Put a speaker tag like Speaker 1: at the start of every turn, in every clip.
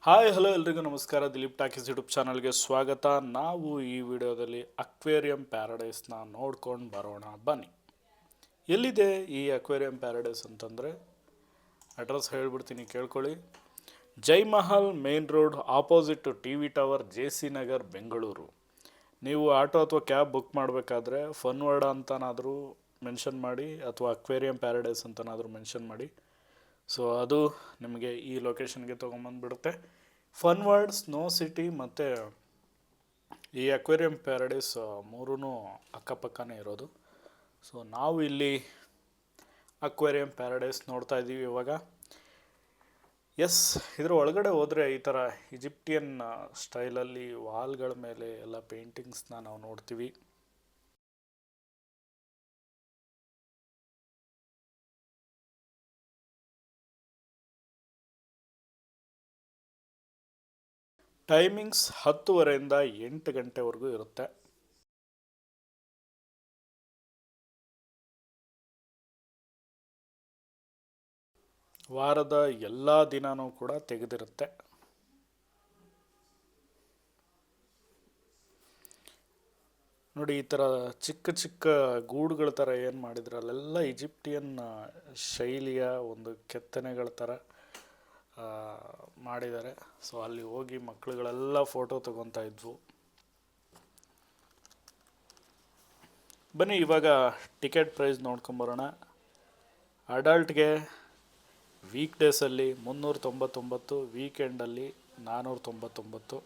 Speaker 1: Hi hello ಎಲ್ರಿಗೂ ನಮಸ್ಕಾರ. Dilip talkies YouTube ಚಾನಲ್ಗೆ ಸ್ವಾಗತ. ನಾವು ಈ ವಿಡಿಯೋದಲ್ಲಿ ಅಕ್ವೇರಿಯಂ ಪ್ಯಾರಡೈಸ್ನ ನೋಡ್ಕೊಂಡು ಬರೋಣ ಬನ್ನಿ. ಎಲ್ಲಿದೆ ಈ ಅಕ್ವೇರಿಯಂ ಪ್ಯಾರಡೈಸ್ ಅಂತಂದರೆ ಅಡ್ರೆಸ್ ಹೇಳ್ಬಿಡ್ತೀನಿ, ಕೇಳ್ಕೊಳ್ಳಿ. Jaimahal main road opposite T V tower, JC Nagar, Bengaluru. ನೀವು ಆಟೋ ಅಥವಾ ಕ್ಯಾಬ್ ಬುಕ್ ಮಾಡಬೇಕಾದ್ರೆ ಫನ್ ವರ್ಡ್ ಅಂತನಾದರೂ ಮೆನ್ಷನ್ ಮಾಡಿ ಅಥವಾ ಅಕ್ವೇರಿಯಂ ಪ್ಯಾರಡೈಸ್ ಅಂತನಾದರೂ ಮೆನ್ಷನ್ ಮಾಡಿ. ಸೊ ಅದು ನಿಮಗೆ ಈ ಲೊಕೇಶನ್ಗೆ ತೊಗೊಂಬಂದುಬಿಡುತ್ತೆ. ಫನ್ ವರ್ಲ್ಡ್, ಸ್ನೋ ಸಿಟಿ ಮತ್ತು ಈ ಅಕ್ವೇರಿಯಂ ಪ್ಯಾರಡೈಸ್ ಮೂರೂ ಅಕ್ಕಪಕ್ಕನೇ ಇರೋದು. ಸೊ ನಾವು ಇಲ್ಲಿ ಅಕ್ವೇರಿಯಂ ಪ್ಯಾರಡೈಸ್ ನೋಡ್ತಾ ಇದ್ದೀವಿ ಇವಾಗ. ಇದರ ಒಳಗಡೆ ಹೋದರೆ ಈ ಥರ ಈಜಿಪ್ಟಿಯನ್ ಸ್ಟೈಲಲ್ಲಿ ವಾಲ್ಗಳ ಮೇಲೆ ಎಲ್ಲ ಪೇಂಟಿಂಗ್ಸ್ನ ನಾವು ನೋಡ್ತೀವಿ. ಟೈಮಿಂಗ್ಸ್ 10:30 8 ಗಂಟೆವರೆಗೂ ಇರುತ್ತೆ. ವಾರದ ಎಲ್ಲ ದಿನವೂ ಕೂಡ ತೆಗೆದಿರುತ್ತೆ. ನೋಡಿ, ಈ ಥರ ಚಿಕ್ಕ ಚಿಕ್ಕ ಗೂಡುಗಳ ಥರ ಏನು ಮಾಡಿದ್ರು ಅಲ್ಲೆಲ್ಲ ಈಜಿಪ್ಟಿಯನ್ ಶೈಲಿಯ ಒಂದು ಕೆತ್ತನೆಗಳ ಥರ ಮಾಡಿದ್ದಾರೆ. ಸೊ ಅಲ್ಲಿ ಹೋಗಿ ಮಕ್ಕಳುಗಳೆಲ್ಲ ಫೋಟೋ ತಗೊತಾ ಇದ್ವು. ಬನ್ನಿ ಇವಾಗ ಟಿಕೆಟ್ ಪ್ರೈಸ್ ನೋಡ್ಕೊಂಬರೋಣ. ಅಡಲ್ಟ್ಗೆ ವೀಕ್ ಡೇಸಲ್ಲಿ 399, ವೀಕೆಂಡಲ್ಲಿ 499.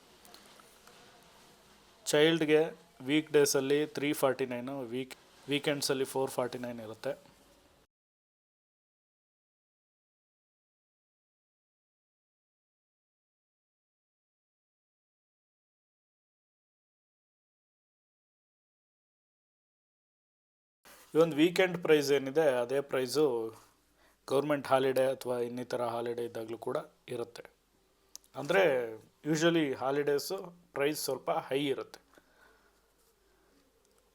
Speaker 1: ಚೈಲ್ಡ್ಗೆ ವೀಕ್ ಡೇಸಲ್ಲಿ 349, ವೀಕೆಂಡ್ಸಲ್ಲಿ 449 ಇರುತ್ತೆ. ಈ ಒಂದು ವೀಕೆಂಡ್ ಪ್ರೈಸ್ ಏನಿದೆ ಅದೇ ಪ್ರೈಸು ಗೌರ್ಮೆಂಟ್ ಹಾಲಿಡೇ ಅಥವಾ ಇನ್ನಿತರ ಹಾಲಿಡೇ ಇದ್ದಾಗಲೂ ಕೂಡ ಇರುತ್ತೆ. ಅಂದರೆ ಯೂಶ್ವಲಿ ಹಾಲಿಡೇಸು ಪ್ರೈಸ್ ಸ್ವಲ್ಪ ಹೈ ಇರುತ್ತೆ.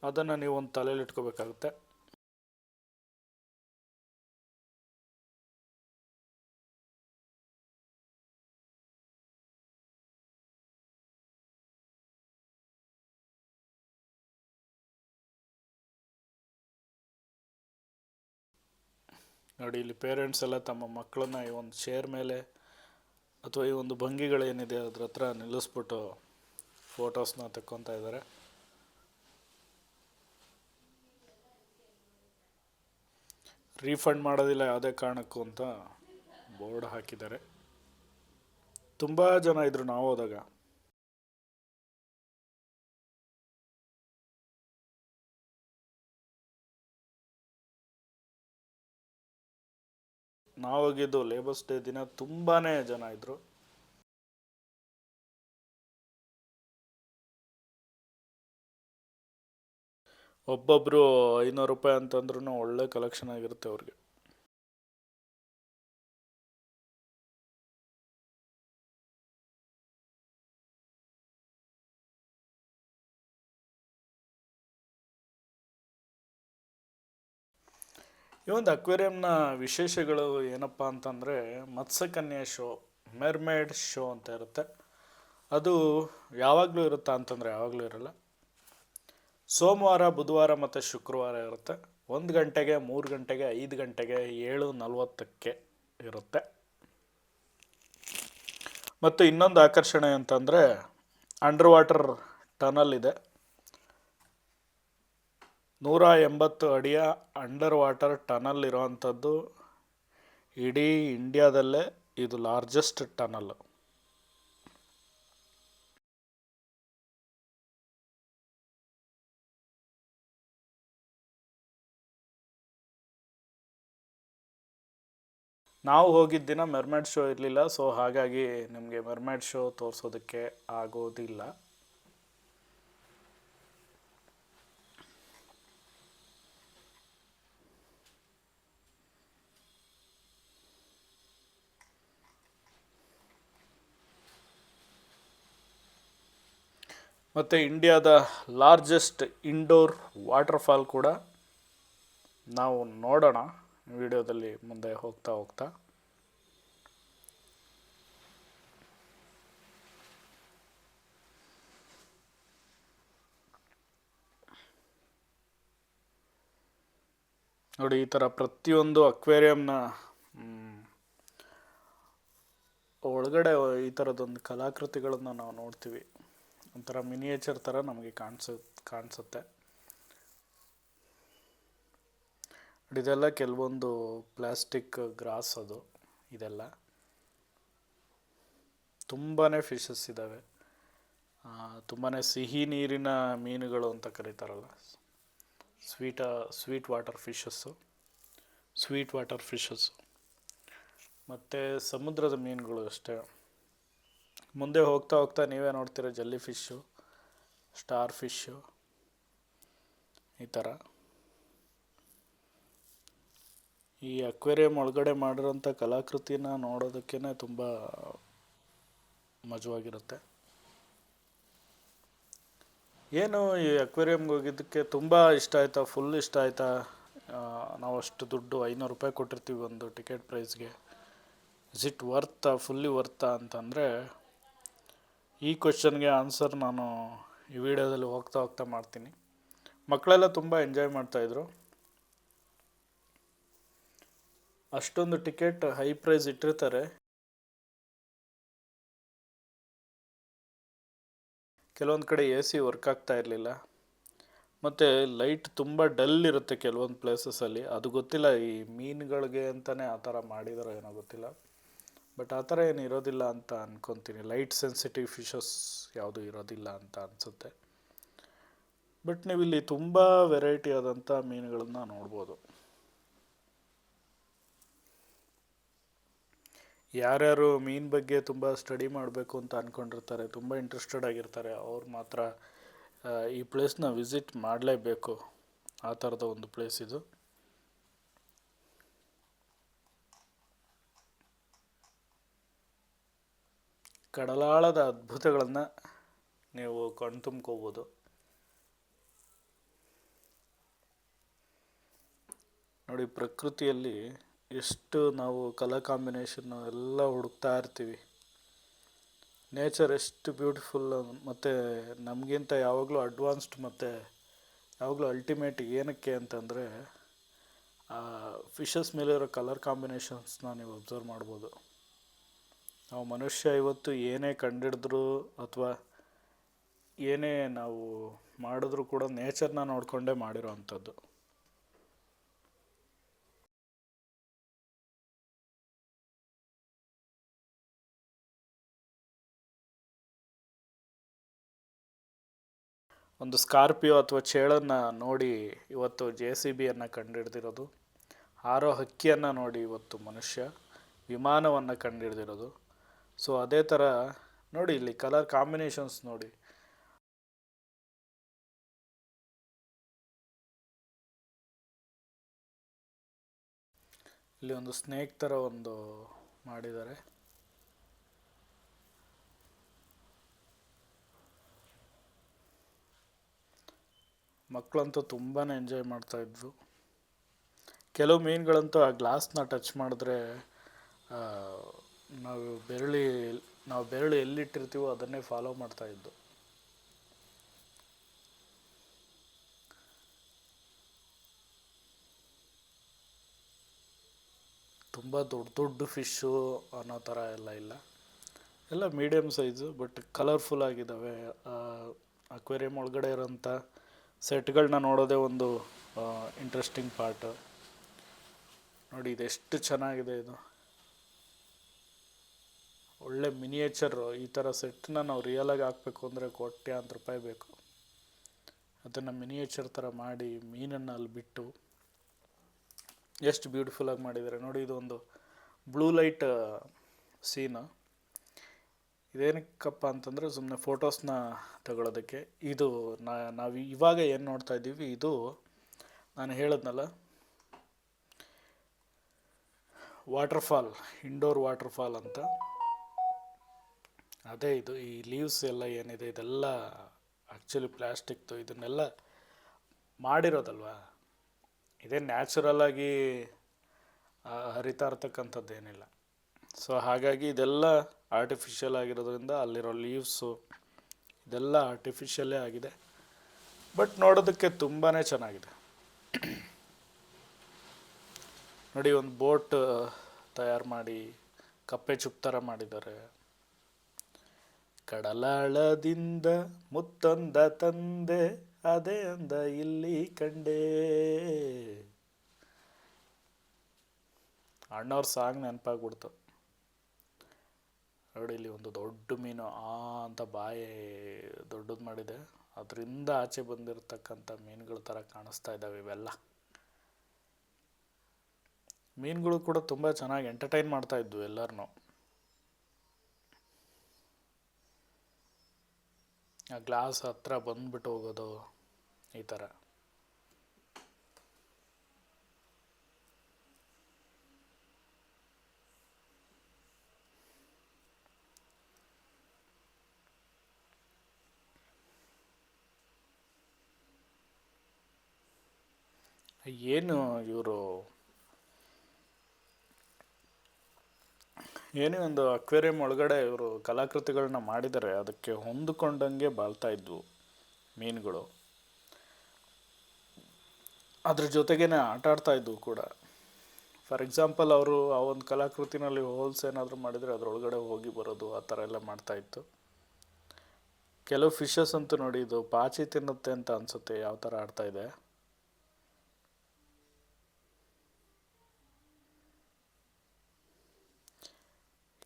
Speaker 1: ಅದನ್ನು ನೀವು ಒಂದು ತಲೆಯಲ್ಲಿ ಇಟ್ಕೋಬೇಕಾಗುತ್ತೆ. ನೋಡಿ, ಇಲ್ಲಿ ಪೇರೆಂಟ್ಸ್ ಎಲ್ಲ ತಮ್ಮ ಮಕ್ಕಳನ್ನ ಈ ಒಂದು ಚೇರ್ ಮೇಲೆ ಅಥವಾ ಈ ಒಂದು ಭಂಗಿಗಳೇನಿದೆ ಅದ್ರ ಹತ್ರ ನಿಲ್ಲಿಸ್ಬಿಟ್ಟು ಫೋಟೋಸ್ನ ತಕ್ಕೊತಾ ಇದ್ದಾರೆ. ರೀಫಂಡ್ ಮಾಡೋದಿಲ್ಲ ಯಾವುದೇ ಕಾರಣಕ್ಕೂ ಅಂತ ಬೋರ್ಡ್ ಹಾಕಿದ್ದಾರೆ. ತುಂಬ ಜನ ಇದ್ರು ನಾವು ಹೋದಾಗ. ನಾವು ಹೋಗಿದ್ದು ಲೇಬರ್ಸ್ ಡೇ ದಿನ ತುಂಬಾ ಜನ ಇದ್ದರು. ಒಬ್ಬೊಬ್ಬರು 500 ರೂಪಾಯಿ ಅಂತಂದ್ರೂ ಒಳ್ಳೆ ಕಲೆಕ್ಷನ್ ಆಗಿರುತ್ತೆ ಅವ್ರಿಗೆ. ಈ ಒಂದು ಅಕ್ವೇರಿಯಂನ ವಿಶೇಷಗಳು ಏನಪ್ಪ ಅಂತಂದರೆ ಮತ್ಸ್ಯಕನ್ಯಾ ಶೋ, ಮೆರ್ಮೇಡ್ ಶೋ ಅಂತ ಇರುತ್ತೆ. ಅದು ಯಾವಾಗಲೂ ಇರುತ್ತಾ ಅಂತಂದರೆ ಯಾವಾಗಲೂ ಇರಲ್ಲ. ಸೋಮವಾರ, ಬುಧವಾರ ಮತ್ತು ಶುಕ್ರವಾರ ಇರುತ್ತೆ. 1 ಗಂಟೆಗೆ, 3 ಗಂಟೆಗೆ, 5 ಗಂಟೆಗೆ, 7:40ಕ್ಕೆ ಇರುತ್ತೆ. ಮತ್ತು ಇನ್ನೊಂದು ಆಕರ್ಷಣೆ ಅಂತಂದರೆ ಅಂಡರ್ ವಾಟರ್ ಟನಲ್ ಇದೆ. 180 ಅಡಿಯ ಅಂಡರ್ ವಾಟರ್ ಟನಲ್ ಇರೋವಂಥದ್ದು. ಇಡೀ ಇಂಡಿಯಾದಲ್ಲೇ ಇದು ಲಾರ್ಜೆಸ್ಟ್ ಟನಲ್. ನಾವು ಹೋಗಿದ್ದ ದಿನ ಮೆರ್ಮೇಡ್ ಶೋ ಇರಲಿಲ್ಲ. ಸೊ ಹಾಗಾಗಿ ನಿಮಗೆ ಮೆರ್ಮೇಡ್ ಶೋ ತೋರಿಸೋದಕ್ಕೆ ಆಗೋದಿಲ್ಲ. ಮತ್ತು ಇಂಡಿಯಾದ ಲಾರ್ಜೆಸ್ಟ್ ಇಂಡೋರ್ ವಾಟರ್ಫಾಲ್ ಕೂಡ ನಾವು ನೋಡೋಣ ವಿಡಿಯೋದಲ್ಲಿ ಮುಂದೆ ಹೋಗ್ತಾ. ನೋಡಿ, ಈ ಥರ ಪ್ರತಿಯೊಂದು ಅಕ್ವೇರಿಯಂನ ಒಳಗಡೆ ಈ ಥರದೊಂದು ಕಲಾಕೃತಿಗಳನ್ನು ನಾವು ನೋಡ್ತೀವಿ. ಒಂಥರ ಮಿನಿಯೇಚರ್ ಥರ ನಮಗೆ ಕಾಣಿಸುತ್ತೆ. ಇದೆಲ್ಲ ಕೆಲವೊಂದು ಪ್ಲಾಸ್ಟಿಕ್ ಗ್ರಾಸ್, ಅದು ಇದೆಲ್ಲ ತುಂಬಾ ಫಿಶಸ್ ಇದ್ದಾವೆ. ತುಂಬಾ ಸಿಹಿ ನೀರಿನ ಮೀನುಗಳು ಅಂತ ಕರೀತಾರಲ್ಲ, ಸ್ವೀಟ್ ವಾಟರ್ ಫಿಶಸ್ಸು ಮತ್ತು ಸಮುದ್ರದ ಮೀನುಗಳು ಅಷ್ಟೇ. ಮುಂದೆ ಹೋಗ್ತಾ ಹೋಗ್ತಾ ನೀವೇ ನೋಡ್ತೀರ ಜೆಲ್ಲಿ ಫಿಶ್ಶು, ಸ್ಟಾರ್ ಫಿಶ್ಶು, ಈ ಥರ. ಈ ಅಕ್ವೇರಿಯಂ ಒಳಗಡೆ ಮಾಡಿರೋಂಥ ಕಲಾಕೃತಿನ ನೋಡೋದಕ್ಕೇ ತುಂಬ ಮಜವಾಗಿರುತ್ತೆ. ಏನು ಈ ಅಕ್ವೇರಿಯಂಗೆ ಹೋಗಿದ್ದಕ್ಕೆ ತುಂಬ ಇಷ್ಟ ಆಯಿತಾ, ಫುಲ್ ಇಷ್ಟ ಆಯಿತಾ? ನಾವು ಅಷ್ಟು ದುಡ್ಡು 500 ರೂಪಾಯಿ ಕೊಟ್ಟಿರ್ತೀವಿ ಒಂದು ಟಿಕೆಟ್ ಪ್ರೈಸ್ಗೆ. ಇಸ್ ಇಟ್ ಫುಲ್ಲಿ ವರ್ತಾ ಅಂತಂದರೆ, ಈ ಕ್ವೆಶ್ಚನ್ಗೆ ಆನ್ಸರ್ ನಾನು ಈ ವಿಡಿಯೋದಲ್ಲಿ ಹೋಗ್ತಾ ಮಾಡ್ತೀನಿ. ಮಕ್ಕಳೆಲ್ಲ ತುಂಬ ಎಂಜಾಯ್ ಮಾಡ್ತಾಯಿದ್ರು. ಅಷ್ಟೊಂದು ಟಿಕೆಟ್ ಹೈ ಪ್ರೈಸ್ ಇಟ್ಟಿರ್ತಾರೆ. ಕೆಲವೊಂದು ಕಡೆ AC ವರ್ಕ್ ಆಗ್ತಾ ಇರಲಿಲ್ಲ, ಮತ್ತು ಲೈಟ್ ತುಂಬ ಡಲ್ ಇರುತ್ತೆ ಕೆಲವೊಂದು ಪ್ಲೇಸಸಲ್ಲಿ. ಅದು ಗೊತ್ತಿಲ್ಲ, ಈ ಮೀನುಗಳಿಗೆ ಅಂತಲೇ ಆ ಥರ ಮಾಡಿದಾರೋ ಏನೋ ಗೊತ್ತಿಲ್ಲ. ಬಟ್ ಆ ಥರ ಏನು ಇರೋದಿಲ್ಲ ಅಂತ ಅಂದ್ಕೊತೀನಿ. ಲೈಟ್ ಸೆನ್ಸಿಟಿವ್ ಫಿಶಸ್ ಯಾವುದೂ ಇರೋದಿಲ್ಲ ಅಂತ ಅನಿಸುತ್ತೆ. ಬಟ್ ನೀವಿಲ್ಲಿ ತುಂಬ ವೆರೈಟಿ ಆದಂಥ ಮೀನುಗಳನ್ನು ನೋಡ್ಬೋದು. ಯಾರ್ಯಾರು ಮೀನು ಬಗ್ಗೆ ತುಂಬ ಸ್ಟಡಿ ಮಾಡಬೇಕು ಅಂತ ಅಂದ್ಕೊಂಡಿರ್ತಾರೆ, ತುಂಬ ಇಂಟ್ರೆಸ್ಟೆಡ್ ಆಗಿರ್ತಾರೆ, ಅವ್ರು ಮಾತ್ರ ಈ ಪ್ಲೇಸ್ನ ವಿಸಿಟ್ ಮಾಡಲೇಬೇಕು. ಆ ಥರದ ಒಂದು ಪ್ಲೇಸ್ ಇದು. ಕಡಲಾಳದ ಅದ್ಭುತಗಳನ್ನು ನೀವು ಕಣ್ತುಂಬ್ಕೋಬೋದು. ನೋಡಿ, ಪ್ರಕೃತಿಯಲ್ಲಿ ಎಷ್ಟು ನಾವು ಕಲರ್ ಕಾಂಬಿನೇಷನ್ನು ಎಲ್ಲ ಹುಡುಕ್ತಾ ಇರ್ತೀವಿ. ನೇಚರ್ ಎಷ್ಟು ಬ್ಯೂಟಿಫುಲ್, ಮತ್ತು ನಮಗಿಂತ ಯಾವಾಗಲೂ ಅಡ್ವಾನ್ಸ್ಡ್ ಮತ್ತು ಯಾವಾಗಲೂ ಅಲ್ಟಿಮೇಟ್. ಏನಕ್ಕೆ ಅಂತಂದರೆ, ಫಿಶಸ್ ಮೇಲಿರೋ ಕಲರ್ ಕಾಂಬಿನೇಷನ್ಸ್ನ ನೀವು ಅಬ್ಸರ್ವ್ ಮಾಡ್ಬೋದು. ನಾವು ಮನುಷ್ಯ ಇವತ್ತು ಏನೇ ಕಂಡಿಡಿದ್ರು ಅಥವಾ ಏನೇ ನಾವು ಮಾಡಿದ್ರೂ ಕೂಡ ನೇಚರ್ನ ನೋಡಿಕೊಂಡೇ ಮಾಡಿರೋ ಅಂಥದ್ದು. ಒಂದು ಸ್ಕಾರ್ಪಿಯೋ ಅಥವಾ ಚೇಳನ್ನು ನೋಡಿ ಇವತ್ತು JCBಯನ್ನು ಕಂಡುಹಿಡ್ದಿರೋದು. ಹಾರೋ ಹಕ್ಕಿಯನ್ನು ನೋಡಿ ಇವತ್ತು ಮನುಷ್ಯ ವಿಮಾನವನ್ನು ಕಂಡುಹಿಡ್ದಿರೋದು. ಸೊ ಅದೇ ಥರ ನೋಡಿ, ಇಲ್ಲಿ ಕಲರ್ ಕಾಂಬಿನೇಷನ್ಸ್ ನೋಡಿ. ಇಲ್ಲಿ ಒಂದು ಸ್ನೇಕ್ ಥರ ಒಂದು ಮಾಡಿದ್ದಾರೆ. ಮಕ್ಕಳಂತೂ ತುಂಬಾ ಎಂಜಾಯ್ ಮಾಡ್ತಾಯಿದ್ರು. ಕೆಲವು ಮೀನುಗಳಂತೂ ಆ ಗ್ಲಾಸ್ನ ಟಚ್ ಮಾಡಿದ್ರೆ ನಾವು ಬೆರಳು ಎಲ್ಲಿಟ್ಟಿರ್ತೀವೋ ಅದನ್ನೇ ಫಾಲೋ ಮಾಡ್ತಾಯಿದ್ದು. ತುಂಬ ದೊಡ್ಡ ಫಿಶ್ಶು ಅನ್ನೋ ಥರ ಎಲ್ಲ ಮೀಡಿಯಮ್ ಸೈಜು, ಬಟ್ ಕಲರ್ಫುಲ್ ಆಗಿದ್ದಾವೆ. ಅಕ್ವೇರಿಯಂ ಒಳಗಡೆ ಇರೋಂಥ ಸೆಟ್ಗಳನ್ನ ನೋಡೋದೇ ಒಂದು ಇಂಟ್ರೆಸ್ಟಿಂಗ್ ಪಾರ್ಟ್. ನೋಡಿ, ಇದೆಷ್ಟು ಚೆನ್ನಾಗಿದೆ. ಇದು ಒಳ್ಳೆ ಮಿನಿಯೇಚರು. ಈ ಥರ ಸೆಟ್ನ ನಾವು ರಿಯಲಾಗಿ ಹಾಕಬೇಕು ಅಂದರೆ ಕೋಟ್ಯಾಂತರ ರೂಪಾಯಿ ಬೇಕು. ಅದನ್ನು ಮಿನಿಯೇಚರ್ ಥರ ಮಾಡಿ ಮೀನನ್ನು ಅಲ್ಲಿ ಬಿಟ್ಟು ಎಷ್ಟು ಬ್ಯೂಟಿಫುಲ್ಲಾಗಿ ಮಾಡಿದ್ದಾರೆ ನೋಡಿ. ಇದು ಒಂದು ಬ್ಲೂ ಲೈಟ್ ಸೀನು. ಇದೇನಕ್ಕಪ್ಪ ಅಂತಂದರೆ ಸುಮ್ಮನೆ ಫೋಟೋಸ್ನ ತಗೊಳ್ಳೋದಕ್ಕೆ. ಇದು ನಾವು ಇವಾಗ ಏನು ನೋಡ್ತಾ ಇದ್ದೀವಿ, ಇದು ನಾನು ಹೇಳಿದ್ನಲ್ಲ ವಾಟರ್ಫಾಲ್, ಇಂಡೋರ್ ವಾಟರ್ಫಾಲ್ ಅಂತ. ಅದೇ ಇದು. ಈ ಲೀವ್ಸ್ ಎಲ್ಲ ಏನಿದೆ ಇದೆಲ್ಲ ಆ್ಯಕ್ಚುಲಿ ಪ್ಲ್ಯಾಸ್ಟಿಕ್ದು. ಇದನ್ನೆಲ್ಲ ಮಾಡಿರೋದಲ್ವಾ, ಇದೇ ನ್ಯಾಚುರಲ್ಲಾಗಿ ಹರಿತಾ ಇರ್ತಕ್ಕಂಥದ್ದೇನಿಲ್ಲ. ಸೊ ಹಾಗಾಗಿ ಇದೆಲ್ಲ ಆರ್ಟಿಫಿಷಿಯಲ್ ಆಗಿರೋದ್ರಿಂದ ಅಲ್ಲಿರೋ ಲೀವ್ಸು ಇದೆಲ್ಲ ಆರ್ಟಿಫಿಷಿಯಲ್ಲೇ ಆಗಿದೆ. ಬಟ್ ನೋಡೋದಕ್ಕೆ ತುಂಬಾ ಚೆನ್ನಾಗಿದೆ. ನೋಡಿ ಒಂದು ಬೋಟ್ ತಯಾರು ಮಾಡಿ ಕಪ್ಪೆ ಚುಪ್ ಥರ ಮಾಡಿದ್ದಾರೆ. ಕಡಲಾಳದಿಂದ ಮುತ್ತೊಂದ ತಂದೆ, ಅದೇ ಅಂದ ಇಲ್ಲಿ ಕಂಡೆ. ಅಣ್ಣವ್ರ ಸಾಂಗ್ ನೆನಪಾಗ್ಬಿಡ್ತು. ನೋಡಿ ಇಲ್ಲಿ ಒಂದು ದೊಡ್ಡ ಮೀನು ಅಂತ ಬಾಯಿ ದೊಡ್ಡದು ಮಾಡಿದೆ, ಅದರಿಂದ ಆಚೆ ಬಂದಿರತಕ್ಕಂಥ ಮೀನುಗಳ ಥರ ಕಾಣಿಸ್ತಾ ಇದ್ದಾವೆ ಇವೆಲ್ಲ. ಮೀನುಗಳು ಕೂಡ ತುಂಬ ಚೆನ್ನಾಗಿ ಎಂಟರ್ಟೈನ್ ಮಾಡ್ತಾ ಇದ್ವು ಎಲ್ಲರನ್ನೂ. ಆ ಗ್ಲಾಸ್ ಹತ್ರ ಬಂದ್ಬಿಟ್ಟು ಹೋಗೋದು ಈ ಥರ. ಏನು ಇವರು ಏನೇ ಒಂದು ಅಕ್ವೇರಿಯಂ ಒಳಗಡೆ ಇವರು ಕಲಾಕೃತಿಗಳನ್ನ ಮಾಡಿದ್ದಾರೆ, ಅದಕ್ಕೆ ಹೊಂದಿಕೊಂಡಂಗೆ ಬಾಳ್ತಾ ಇದ್ವು ಮೀನುಗಳು. ಅದ್ರ ಜೊತೆಗೇನೆ ಆಟ ಆಡ್ತಾ ಇದ್ವು ಕೂಡ. ಫಾರ್ ಎಕ್ಸಾಂಪಲ್ ಅವರು ಆ ಒಂದು ಕಲಾಕೃತಿನಲ್ಲಿ ಹೋಲ್ಸ್ ಏನಾದರೂ ಮಾಡಿದರೆ ಅದರೊಳಗಡೆ ಹೋಗಿ ಬರೋದು, ಆ ಥರ ಎಲ್ಲ ಮಾಡ್ತಾಯಿತ್ತು. ಕೆಲವು ಫಿಶಸ್ ಅಂತೂ ನೋಡಿ, ಇದು ಪಾಚಿ ತಿನ್ನುತ್ತೆ ಅಂತ ಅನಿಸುತ್ತೆ, ಯಾವ ಥರ ಆಡ್ತಾ ಇದೆ.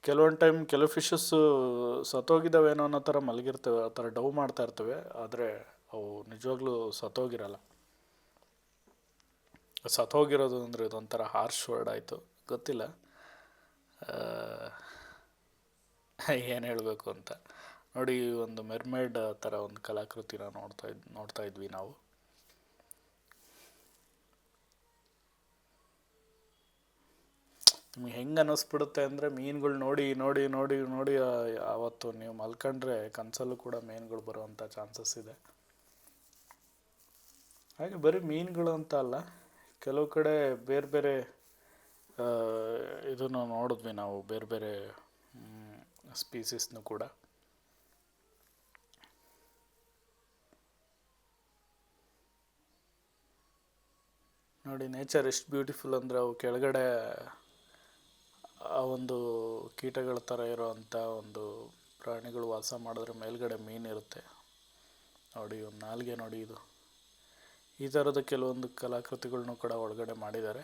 Speaker 1: ಕೆಲವೊಂದು ಟೈಮ್ ಕೆಲವು ಫಿಶಸ್ಸು ಸತ್ತೋಗಿದ್ದಾವೇನೋ ಅನ್ನೋ ಥರ ಮಲಗಿರ್ತವೆ, ಆ ಥರ ಡವ್ ಮಾಡ್ತಾ ಇರ್ತವೆ, ಆದರೆ ಅವು ನಿಜವಾಗ್ಲೂ ಸತ್ತೋಗಿರಲ್ಲ. ಸತ್ತೋಗಿರೋದು ಅಂದರೆ ಇದೊಂಥರ ಹಾರ್ಶ್ ವರ್ಡ್ ಆಯಿತು, ಗೊತ್ತಿಲ್ಲ ಏನು ಹೇಳಬೇಕು ಅಂತ. ನೋಡಿ ಒಂದು ಮೆರ್ಮೇಡ್ ಥರ ಒಂದು ಕಲಾಕೃತಿನ ನೋಡ್ತಾ ಇದ್ವಿ ನಾವು. ನಿಮ್ಗೆ ಹೆಂಗೆ ಅನ್ನಿಸ್ಬಿಡುತ್ತೆ ಅಂದರೆ ಮೀನುಗಳು ನೋಡಿ ನೋಡಿ ನೋಡಿ ನೋಡಿ ಆವತ್ತು ನೀವು ಮಲ್ಕೊಂಡ್ರೆ ಕನಸಲ್ಲೂ ಕೂಡ ಮೀನುಗಳು ಬರುವಂಥ ಚಾನ್ಸಸ್ ಇದೆ. ಹಾಗೆ ಬರೀ ಮೀನುಗಳು ಅಂತ ಅಲ್ಲ, ಕೆಲವು ಕಡೆ ಬೇರೆ ಬೇರೆ ಇದನ್ನು ನೋಡಿದ್ವಿ ನಾವು, ಬೇರೆ ಬೇರೆ ಸ್ಪೀಸೀಸ್ನು ಕೂಡ. ನೋಡಿ ನೇಚರ್ ಎಷ್ಟು ಬ್ಯೂಟಿಫುಲ್ ಅಂದರೆ, ಅವು ಕೆಳಗಡೆ ಆ ಒಂದು ಕೀಟಗಳ ಥರ ಇರೋವಂಥ ಒಂದು ಪ್ರಾಣಿಗಳು ವಾಸ ಮಾಡಿದ್ರೆ ಮೇಲ್ಗಡೆ ಮೀನಿರುತ್ತೆ. ನೋಡಿ ಒಂದು ನಾಲ್ಗೆ ನೋಡಿ, ಇದು ಈ ಥರದ ಕೆಲವೊಂದು ಕಲಾಕೃತಿಗಳನ್ನೂ ಕೂಡ ಒಳಗಡೆ ಮಾಡಿದ್ದಾರೆ.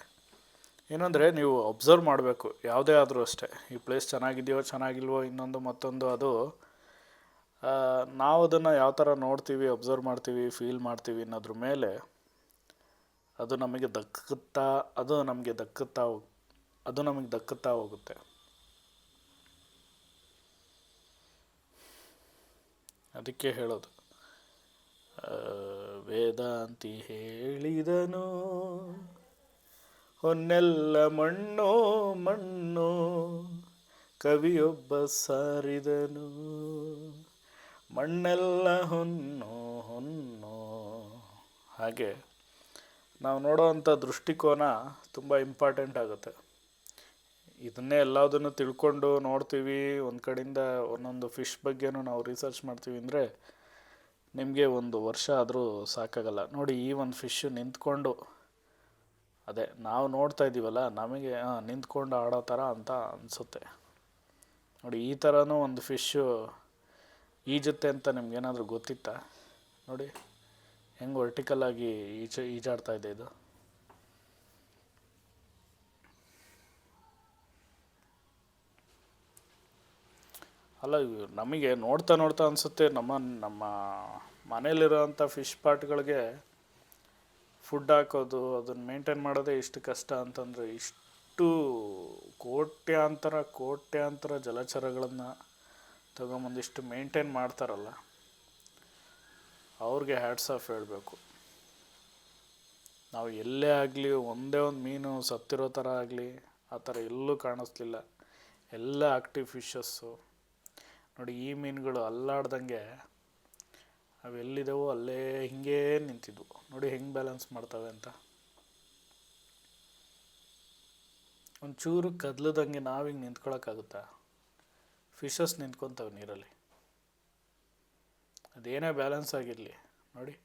Speaker 1: ಏನಂದರೆ ನೀವು ಅಬ್ಸರ್ವ್ ಮಾಡಬೇಕು, ಯಾವುದೇ ಆದರೂ ಅಷ್ಟೇ. ಈ ಪ್ಲೇಸ್ ಚೆನ್ನಾಗಿದೆಯೋ ಚೆನ್ನಾಗಿಲ್ವೋ ಇನ್ನೊಂದು ಮತ್ತೊಂದು, ಅದು ನಾವು ಅದನ್ನು ಯಾವ ಥರ ನೋಡ್ತೀವಿ, ಅಬ್ಸರ್ವ್ ಮಾಡ್ತೀವಿ, ಫೀಲ್ ಮಾಡ್ತೀವಿ ಅನ್ನೋದ್ರ ಮೇಲೆ ಅದು ನಮಗೆ ದಕ್ಕುತ್ತಾ ಹೋಗುತ್ತೆ. ಅದಕ್ಕೆ ಹೇಳೋದು, ವೇದಾಂತಿ ಹೇಳಿದನು, ಹೊನ್ನೆಲ್ಲ ಮಣ್ಣೋ ಮಣ್ಣು, ಕವಿಯೊಬ್ಬ ಸಾರಿದನು, ಮಣ್ಣೆಲ್ಲ ಹೊನ್ನು ಹೊನ್ನು. ಹಾಗೆ ನಾವು ನೋಡೋವಂಥ ದೃಷ್ಟಿಕೋನ ತುಂಬ ಇಂಪಾರ್ಟೆಂಟ್ ಆಗುತ್ತೆ. ಇದನ್ನೇ ಎಲ್ಲದನ್ನು ತಿಳ್ಕೊಂಡು ನೋಡ್ತೀವಿ, ಒಂದು ಕಡೆಯಿಂದ ಒಂದೊಂದು ಫಿಶ್ ಬಗ್ಗೆನೂ ನಾವು ರಿಸರ್ಚ್ ಮಾಡ್ತೀವಿ ಅಂದರೆ ನಿಮಗೆ ಒಂದು ವರ್ಷ ಆದರೂ ಸಾಕಾಗಲ್ಲ. ನೋಡಿ ಈ ಒಂದು ಫಿಶ್ಶು ನಿಂತ್ಕೊಂಡು, ಅದೇ ನಾವು ನೋಡ್ತಾ ಇದ್ದೀವಲ್ಲ, ನಮಗೆ ನಿಂತ್ಕೊಂಡು ಆಡೋ ಥರ ಅಂತ ಅನಿಸುತ್ತೆ. ನೋಡಿ ಈ ಥರನೂ ಒಂದು ಫಿಶ್ಶು ಈಜುತ್ತೆ ಅಂತ ನಿಮ್ಗೇನಾದರೂ ಗೊತ್ತಿತ್ತಾ? ನೋಡಿ ಹೆಂಗೆ ವರ್ಟಿಕಲಾಗಿ ಈಜಾಡ್ತಾ ಇದೆ ಇದು. ಅಲ್ಲ, ನಮಗೆ ನೋಡ್ತಾ ಅನಿಸುತ್ತೆ, ನಮ್ಮ ಮನೇಲಿರೋವಂಥ ಫಿಶ್ ಪಾಟ್ಗಳಿಗೆ ಫುಡ್ ಹಾಕೋದು, ಅದನ್ನು ಮೇಂಟೈನ್ ಮಾಡೋದೇ ಇಷ್ಟು ಕಷ್ಟ ಅಂತಂದರೆ, ಇಷ್ಟು ಕೋಟ್ಯಾಂತರ ಜಲಚರಗಳನ್ನು ತಗೊಂಬಂದಿಷ್ಟು ಮೇಂಟೈನ್ ಮಾಡ್ತಾರಲ್ಲ, ಅವ್ರಿಗೆ ಹ್ಯಾಟ್ಸ್ ಆಫ್ ಹೇಳಬೇಕು. ನಾವು ಎಲ್ಲೇ ಆಗಲಿ ಒಂದೇ ಒಂದು ಮೀನು ಸತ್ತಿರೋ ಥರ ಆಗಲಿ ಆ ಥರ ಎಲ್ಲೂ ಕಾಣಿಸ್ಲಿಲ್ಲ, ಎಲ್ಲ ಆಕ್ಟಿವ್ ಫಿಶಸ್ಸು. ನೋಡಿ ಈ ಮೀನುಗಳು ಅಲ್ಲಾಡ್ದಂಗೆ ಅವೆಲ್ಲಿದ್ದವೋ ಅಲ್ಲೇ ಹಿಂಗೇ ನಿಂತಿದ್ವು. ನೋಡಿ ಹೆಂಗೆ ಬ್ಯಾಲೆನ್ಸ್ ಮಾಡ್ತವೆ ಅಂತ. ಒಂಚೂರು ಕದಲದಂಗೆ ನಾವು ಹಿಂಗೆ ನಿಂತ್ಕೊಳ್ಳೋಕ್ಕಾಗುತ್ತಾ? ಫಿಶಸ್ ನಿಂತ್ಕೊತವೆ ನೀರಲ್ಲಿ, ಅದೇನೇ ಬ್ಯಾಲೆನ್ಸ್ ಆಗಿರಲಿ. ನೋಡಿ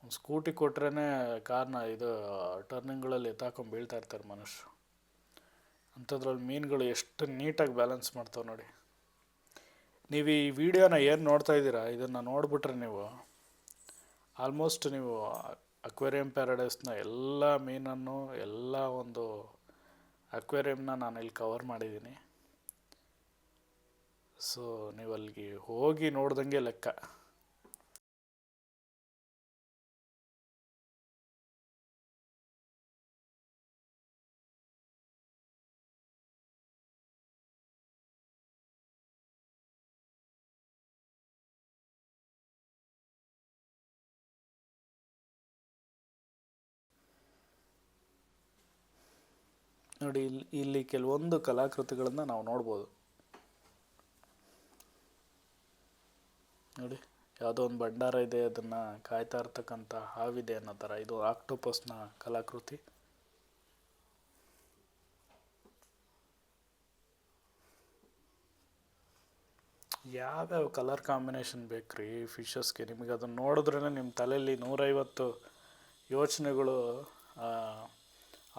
Speaker 1: ಒಂದು ಸ್ಕೂಟಿ ಕೊಟ್ರೇ ಕಾರ್ನ ಇದು ಟರ್ನಿಂಗ್ಗಳಲ್ಲಿ ಎತ್ತಾಕೊಂಡು ಬೀಳ್ತಾ ಇರ್ತಾರೆ ಮನುಷ್ಯರು. ಅಂಥದ್ರಲ್ಲಿ ಮೀನುಗಳು ಎಷ್ಟು ನೀಟಾಗಿ ಬ್ಯಾಲೆನ್ಸ್ ಮಾಡ್ತಾವೆ ನೋಡಿ. ನೀವು ಈ ವಿಡಿಯೋನ ಏನು ನೋಡ್ತಾ ಇದ್ದೀರಾ, ಇದನ್ನು ನೋಡಿಬಿಟ್ರೆ ನೀವು ಆಲ್ಮೋಸ್ಟ್ ನೀವು ಅಕ್ವೇರಿಯಂ ಪ್ಯಾರಡೈಸ್ನ ಎಲ್ಲ ಮೀನನ್ನು, ಎಲ್ಲ ಒಂದು ಅಕ್ವೇರಿಯಂನ ನಾನು ಇಲ್ಲಿ ಕವರ್ ಮಾಡಿದ್ದೀನಿ. ಸೊ ನೀವು ಅಲ್ಲಿಗೆ ಹೋಗಿ ನೋಡ್ದಂಗೆ ಲೆಕ್ಕ. ನೋಡಿ ಇಲ್ಲಿ ಕೆಲವೊಂದು ಕಲಾಕೃತಿಗಳನ್ನು ನಾವು ನೋಡ್ಬೋದು. ನೋಡಿ, ಯಾವುದೋ ಒಂದು ಭಂಡಾರ ಇದೆ, ಅದನ್ನು ಕಾಯ್ತಾ ಇರ್ತಕ್ಕಂಥ ಹಾವಿದೆ ಅನ್ನೋ ಥರ. ಇದು ಆಕ್ಟೋಪಸ್ನ ಕಲಾಕೃತಿ. ಯಾವ್ಯಾವ ಕಲರ್ ಕಾಂಬಿನೇಷನ್ ಬೇಕು ರೀ ಫಿಶಸ್ಗೆ, ನಿಮಗೆ ಅದನ್ನು ನೋಡಿದ್ರೇ ನಿಮ್ಮ ತಲೆಯಲ್ಲಿ 150 ಯೋಚನೆಗಳು.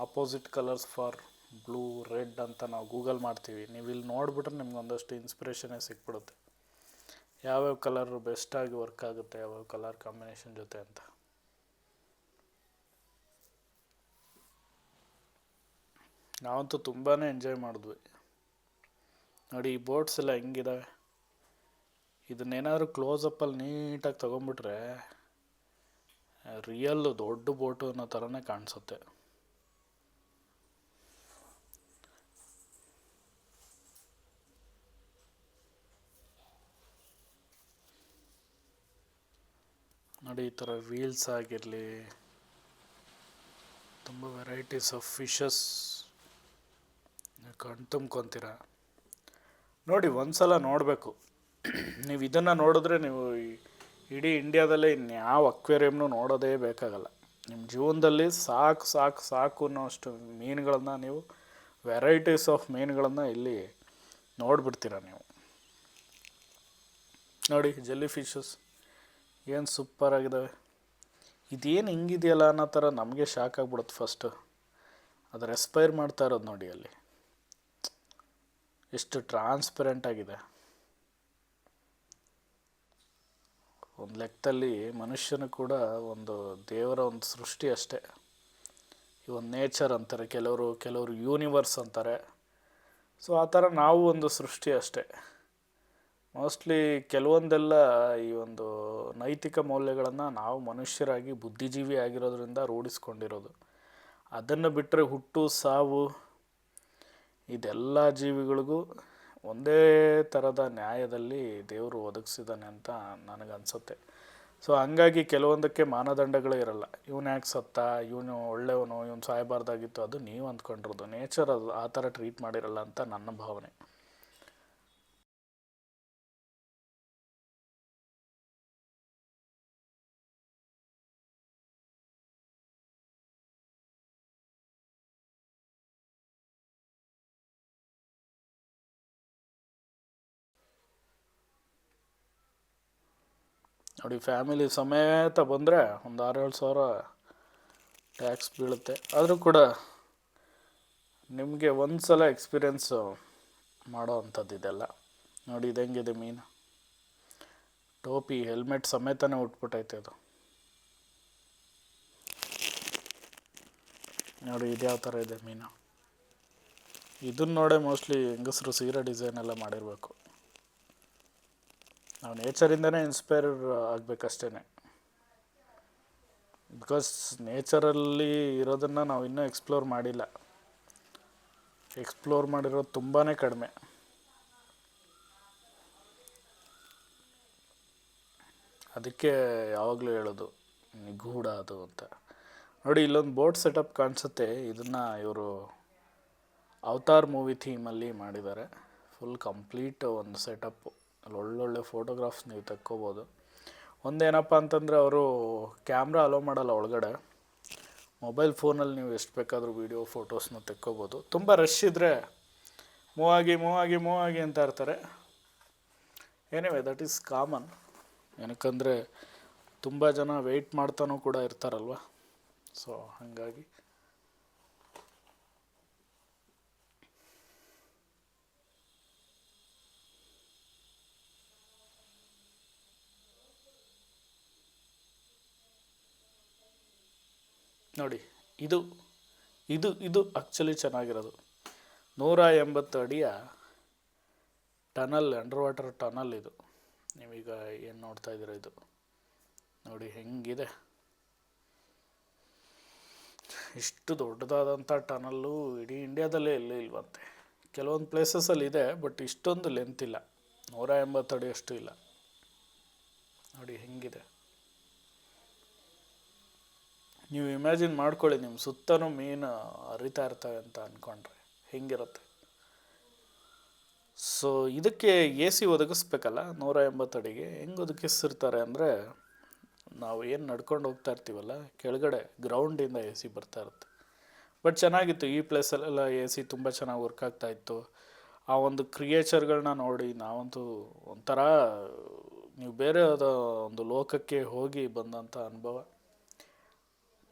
Speaker 1: Opposite colours for blue, red ಅಂತ ನಾವು ಗೂಗಲ್ ಮಾಡ್ತೀವಿ. ನೀವು ಇಲ್ಲಿ ನೋಡಿಬಿಟ್ರೆ ನಿಮ್ಗೆ ಒಂದಷ್ಟು ಇನ್ಸ್ಪಿರೇಷನ್ನೇ ಸಿಕ್ಬಿಡುತ್ತೆ, ಯಾವ್ಯಾವ ಕಲರ್ ಬೆಸ್ಟಾಗಿ ವರ್ಕ್ ಆಗುತ್ತೆ, ಯಾವ್ಯಾವ ಕಲರ್ ಕಾಂಬಿನೇಷನ್ ಜೊತೆ ಅಂತ. ನಾವಂತೂ ತುಂಬಾ ಎಂಜಾಯ್ ಮಾಡಿದ್ವಿ. ನೋಡಿ, ಈ ಬೋಟ್ಸ್ ಎಲ್ಲ ಹೆಂಗಿದಾವೆ. ಇದನ್ನೇನಾದರೂ ಕ್ಲೋಸಪ್ಪಲ್ಲಿ ನೀಟಾಗಿ ತೊಗೊಂಬಿಟ್ರೆ ರಿಯಲ್ಲು ದೊಡ್ಡ ಬೋಟು ಅನ್ನೋ ಥರನೇ ಕಾಣಿಸುತ್ತೆ. ನೋಡಿ, ಈ ಥರ ವೀಲ್ಸ್ ಆಗಿರಲಿ, ತುಂಬ ವೆರೈಟೀಸ್ ಆಫ್ ಫಿಶಸ್ ಕಣ್ ತುಂಬ್ಕೊತೀರ. ನೋಡಿ, ಒಂದ್ಸಲ ನೋಡಬೇಕು ನೀವು. ಇದನ್ನು ನೋಡಿದ್ರೆ ನೀವು ಇಡೀ ಇಂಡಿಯಾದಲ್ಲೇ ಇನ್ಯಾವ ಅಕ್ವೇರಿಯಮ್ನೂ ನೋಡೋದೇ ಬೇಕಾಗಲ್ಲ. ನಿಮ್ಮ ಜೀವನದಲ್ಲಿ ಸಾಕು ಸಾಕು ಸಾಕು ಅನ್ನೋಷ್ಟು ಮೀನುಗಳನ್ನು ನೀವು, ವೆರೈಟೀಸ್ ಆಫ್ ಮೀನುಗಳನ್ನು ಇಲ್ಲಿ ನೋಡಿಬಿಡ್ತೀರ ನೀವು. ನೋಡಿ, ಜೆಲ್ಲಿ ಫಿಶಸ್ ಏನು ಸೂಪರಾಗಿದ್ದಾವೆ. ಇದೇನು ಹಿಂಗಿದೆಯಲ್ಲ ಅನ್ನೋ ಥರ ನಮಗೆ ಶಾಕ್ ಆಗಿಬಿಡುತ್ತೆ ಫಸ್ಟು. ಅದು ರೆಸ್ಪೈರ್ ಮಾಡ್ತಾ ಇರೋದು ನೋಡಿ, ಅಲ್ಲಿ ಎಷ್ಟು ಟ್ರಾನ್ಸ್ಪರೆಂಟ್ ಆಗಿದೆ. ಒಂದು ಲೆಕ್ಕದಲ್ಲಿ ಮನುಷ್ಯನು ಕೂಡ ಒಂದು ದೇವರ ಒಂದು ಸೃಷ್ಟಿ ಅಷ್ಟೇ. ಈ ಒಂದು ನೇಚರ್ ಅಂತಾರೆ ಕೆಲವರು ಯೂನಿವರ್ಸ್ ಅಂತಾರೆ. ಸೊ ಆ ಥರ ನಾವು ಒಂದು ಸೃಷ್ಟಿ ಅಷ್ಟೇ. ಮೋಸ್ಟ್ಲಿ ಕೆಲವೊಂದೆಲ್ಲ ಈ ಒಂದು ನೈತಿಕ ಮೌಲ್ಯಗಳನ್ನು ನಾವು ಮನುಷ್ಯರಾಗಿ ಬುದ್ಧಿಜೀವಿ ಆಗಿರೋದ್ರಿಂದ ರೂಢಿಸ್ಕೊಂಡಿರೋದು. ಅದನ್ನು ಬಿಟ್ಟರೆ ಹುಟ್ಟು ಸಾವು ಇದೆಲ್ಲ ಜೀವಿಗಳಿಗೂ ಒಂದೇ ಥರದ ನ್ಯಾಯದಲ್ಲಿ ದೇವರು ಒದಗಿಸಿದ್ದಾನೆ ಅಂತ ನನಗನ್ಸುತ್ತೆ. ಸೊ ಹಂಗಾಗಿ ಕೆಲವೊಂದಕ್ಕೆ ಮಾನದಂಡಗಳೇ ಇರಲ್ಲ. ಇವನು ಯಾಕೆ ಸತ್ತ, ಇವನು ಒಳ್ಳೆಯವನು, ಇವನು ಸಾಯಬಾರ್ದಾಗಿತ್ತು, ಅದು ನೀವು ಅಂದ್ಕೊಂಡಿರೋದು. ನೇಚರ್ ಅದು ಆ ಥರ ಟ್ರೀಟ್ ಮಾಡಿರಲ್ಲ ಅಂತ ನನ್ನ ಭಾವನೆ. ನೋಡಿ, ಫ್ಯಾಮಿಲಿ ಸಮೇತ ಬಂದರೆ ಒಂದು 6-7 ಸಾವಿರ ಟ್ಯಾಕ್ಸ್ ಬೀಳುತ್ತೆ. ಆದರೂ ಕೂಡ ನಿಮಗೆ ಒಂದು ಸಲ ಎಕ್ಸ್ಪೀರಿಯೆನ್ಸು ಮಾಡೋ ಅಂಥದ್ದು ಇದೆಲ್ಲ. ನೋಡಿ, ಇದು ಹೆಂಗಿದೆ ಮೀನು. ಟೋಪಿ ಹೆಲ್ಮೆಟ್ ಸಮೇತನೇ ಉಟ್ಬಿಟ್ಟೈತೆ ಅದು. ನೋಡಿ, ಇದು ಯಾವ ಥರ ಇದೆ ಮೀನು. ಇದನ್ನು ನೋಡೇ ಮೋಸ್ಟ್ಲಿ ಹೆಂಗಸರು ಸೀರೆ ಡಿಸೈನ್ ಎಲ್ಲ ಮಾಡಿರಬೇಕು. ನಾವು ನೇಚರಿಂದನೇ ಇನ್ಸ್ಪೈರ್ ಆಗಬೇಕಷ್ಟೇ. ಬಿಕಾಸ್ ನೇಚರಲ್ಲಿ ಇರೋದನ್ನು ನಾವು ಇನ್ನೂ ಎಕ್ಸ್ಪ್ಲೋರ್ ಮಾಡಿಲ್ಲ. ಎಕ್ಸ್ಪ್ಲೋರ್ ಮಾಡಿರೋದು ತುಂಬಾ ಕಡಿಮೆ. ಅದಕ್ಕೆ ಯಾವಾಗಲೂ ಹೇಳೋದು ನಿಗೂಢ ಅದು ಅಂತ. ನೋಡಿ, ಇಲ್ಲೊಂದು ಬೋಟ್ ಸೆಟಪ್ ಕಾಣಿಸುತ್ತೆ. ಇದನ್ನು ಇವರು ಅವತಾರ್ ಮೂವಿ ಥೀಮಲ್ಲಿ ಮಾಡಿದ್ದಾರೆ. ಫುಲ್ ಕಂಪ್ಲೀಟ್ ಒಂದು ಸೆಟಪ್ಪು. ಅಲ್ಲಿ ಒಳ್ಳೊಳ್ಳೆ ಫೋಟೋಗ್ರಾಫ್ಸ್ ನೀವು ತೆಕ್ಕೋಬೋದು. ಒಂದೇನಪ್ಪ ಅಂತಂದರೆ ಅವರು ಕ್ಯಾಮ್ರಾ ಅಲೋ ಮಾಡಲ್ಲ ಒಳಗಡೆ. ಮೊಬೈಲ್ ಫೋನಲ್ಲಿ ನೀವು ಎಷ್ಟು ಬೇಕಾದರೂ ವೀಡಿಯೋ ಫೋಟೋಸ್ನ ತೆಕ್ಕೋಬೋದು. ತುಂಬ ರಶ್ ಇದ್ದರೆ ಮೂವ್ ಆಗಿ ಅಂತ ಇರ್ತಾರೆ. Anyway that is common. ಏನಕ್ಕಂದರೆ ತುಂಬ ಜನ ವೆಯ್ಟ್ ಮಾಡ್ತಾನೂ ಕೂಡ ಇರ್ತಾರಲ್ವ, ಸೊ ಹಾಗಾಗಿ ನೋಡಿ, ಇದು ಇದು ಇದು ಆ್ಯಕ್ಚುಲಿ ಚೆನ್ನಾಗಿರೋದು. 180 ಅಡಿಯ ಟನಲ್, ಅಂಡರ್ ವಾಟರ್ ಟನಲ್ ಇದು. ನೀವೀಗ ಏನು ನೋಡ್ತಾ ಇದ್ದೀರ ಇದು ನೋಡಿ ಹೆಂಗಿದೆ. ಇಷ್ಟು ದೊಡ್ಡದಾದಂಥ ಟನಲ್ಲು ಇಡೀ ಇಂಡಿಯಾದಲ್ಲೇ ಎಲ್ಲೂ ಇಲ್ವಂತೆ. ಕೆಲವೊಂದು ಪ್ಲೇಸಸಲ್ಲಿ ಇದೆ, ಬಟ್ ಇಷ್ಟೊಂದು ಲೆಂತ್ ಇಲ್ಲ, 180 ಅಡಿ ಅಷ್ಟು ಇಲ್ಲ. ನೋಡಿ ಹೆಂಗಿದೆ. ನೀವು ಇಮ್ಯಾಜಿನ್ ಮಾಡ್ಕೊಳ್ಳಿ, ನಿಮ್ಮ ಸುತ್ತಲೂ ಮೀನು ಹರಿತಾ ಇರ್ತವೆ ಅಂತ ಅಂದ್ಕೊಂಡ್ರೆ ಹೆಂಗಿರುತ್ತೆ. ಸೊ ಇದಕ್ಕೆ ಎ ಸಿ ಒದಗಿಸ್ಬೇಕಲ್ಲ 180 ಅಡಿಗೆ. ಹೆಂಗೆ ಒದಗಿಸಿರ್ತಾರೆ ಅಂದರೆ, ನಾವು ಏನು ನಡ್ಕೊಂಡು ಹೋಗ್ತಾ ಇರ್ತೀವಲ್ಲ, ಕೆಳಗಡೆ ಗ್ರೌಂಡಿಂದ ಎ ಸಿ ಬರ್ತಾ ಇರುತ್ತೆ. ಬಟ್ ಚೆನ್ನಾಗಿತ್ತು, ಈ ಪ್ಲೇಸಲ್ಲೆಲ್ಲ ಎ ಸಿ ತುಂಬ ಚೆನ್ನಾಗಿ ವರ್ಕ್ ಆಗ್ತಾಯಿತ್ತು. ಆ ಒಂದು ಕ್ರಿಯೇಚರ್ಗಳನ್ನ ನೋಡಿ ನಾವಂತೂ ಒಂಥರ ನೀವು ಬೇರೆ ಒಂದು ಲೋಕಕ್ಕೆ ಹೋಗಿ ಬಂದಂಥ ಅನುಭವ.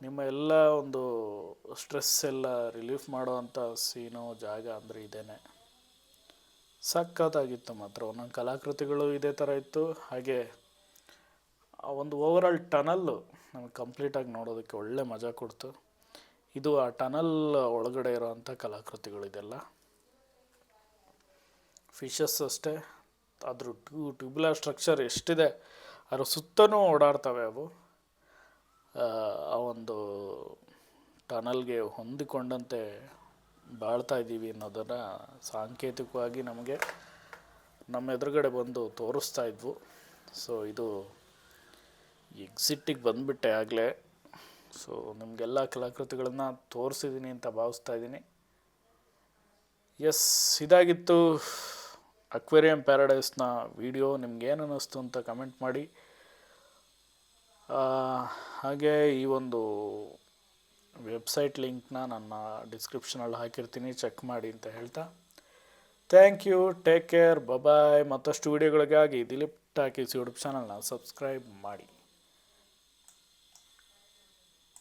Speaker 1: ನಿಮ್ಮ ಎಲ್ಲ ಒಂದು ಸ್ಟ್ರೆಸ್ ಎಲ್ಲ ರಿಲೀಫ್ ಮಾಡೋವಂಥ ಸೀನು ಜಾಗ ಅಂದರೆ ಇದೇನೆ. ಸಖತ್ತಾಗಿತ್ತು ಮಾತ್ರ. ಒಂದೊಂದು ಕಲಾಕೃತಿಗಳು ಇದೇ ಥರ ಇತ್ತು. ಹಾಗೆ ಆ ಒಂದು ಓವರಾಲ್ ಟನಲ್ಲು ನಮಗೆ ಕಂಪ್ಲೀಟಾಗಿ ನೋಡೋದಕ್ಕೆ ಒಳ್ಳೆ ಮಜಾ ಕೊಡ್ತು. ಇದು ಆ ಟನಲ್ ಒಳಗಡೆ ಇರೋವಂಥ ಕಲಾಕೃತಿಗಳಿದೆಲ್ಲ. ಫಿಶಸ್ ಅಷ್ಟೇ, ಅದ್ರ ಟ್ಯೂಬ್ಯುಲರ್ ಸ್ಟ್ರಕ್ಚರ್ ಎಷ್ಟಿದೆ, ಅದ್ರ ಸುತ್ತಲೂ ಓಡಾಡ್ತವೆ ಅವು. ಆ ಒಂದು ಟನಲ್ಗೆ ಹೊಂದಿಕೊಂಡಂತೆ ಬಾಳ್ತಾ ಇದ್ದೀವಿ ಅನ್ನೋದನ್ನು ಸಾಂಕೇತಿಕವಾಗಿ ನಮಗೆ ನಮ್ಮ ಎದುರುಗಡೆ ಬಂದು ತೋರಿಸ್ತಾ ಇದ್ವು. ಸೊ ಇದು ಎಕ್ಸಿಟ್ಟಿಗೆ ಬಂದುಬಿಟ್ಟೆ ಆಗಲೇ. ಸೊ ನಿಮಗೆಲ್ಲ ಕಲಾಕೃತಿಗಳನ್ನು ತೋರಿಸಿದ್ದೀನಿ ಅಂತ ಭಾವಿಸ್ತಾ ಇದ್ದೀನಿ. ಎಸ್, ಇದಾಗಿತ್ತು ಅಕ್ವೇರಿಯಂ ಪ್ಯಾರಡೈಸ್ನ ವಿಡಿಯೋ. ನಿಮ್ಗೇನು ಅನ್ನಿಸ್ತು ಅಂತ ಕಮೆಂಟ್ ಮಾಡಿ. ಹಾಗೆ ಈ ಒಂದು ವೆಬ್ಸೈಟ್ ಲಿಂಕ್ನ ನನ್ನ ಡಿಸ್ಕ್ರಿಪ್ಷನಲ್ಲಿ ಹಾಕಿರ್ತೀನಿ, ಚೆಕ್ ಮಾಡಿ ಅಂತ ಹೇಳ್ತಾ ಥ್ಯಾಂಕ್ ಯು, ಟೇಕ್ ಕೇರ್, ಬಾಯ್. ಮತ್ತಷ್ಟು ವೀಡಿಯೋಗಳಿಗಾಗಿ ದಿಲೀಪ್ ಟಾಕೀಸ್ ಯೂಟ್ಯೂಬ್ ಚಾನಲ್ನ ಸಬ್ಸ್ಕ್ರೈಬ್ ಮಾಡಿ.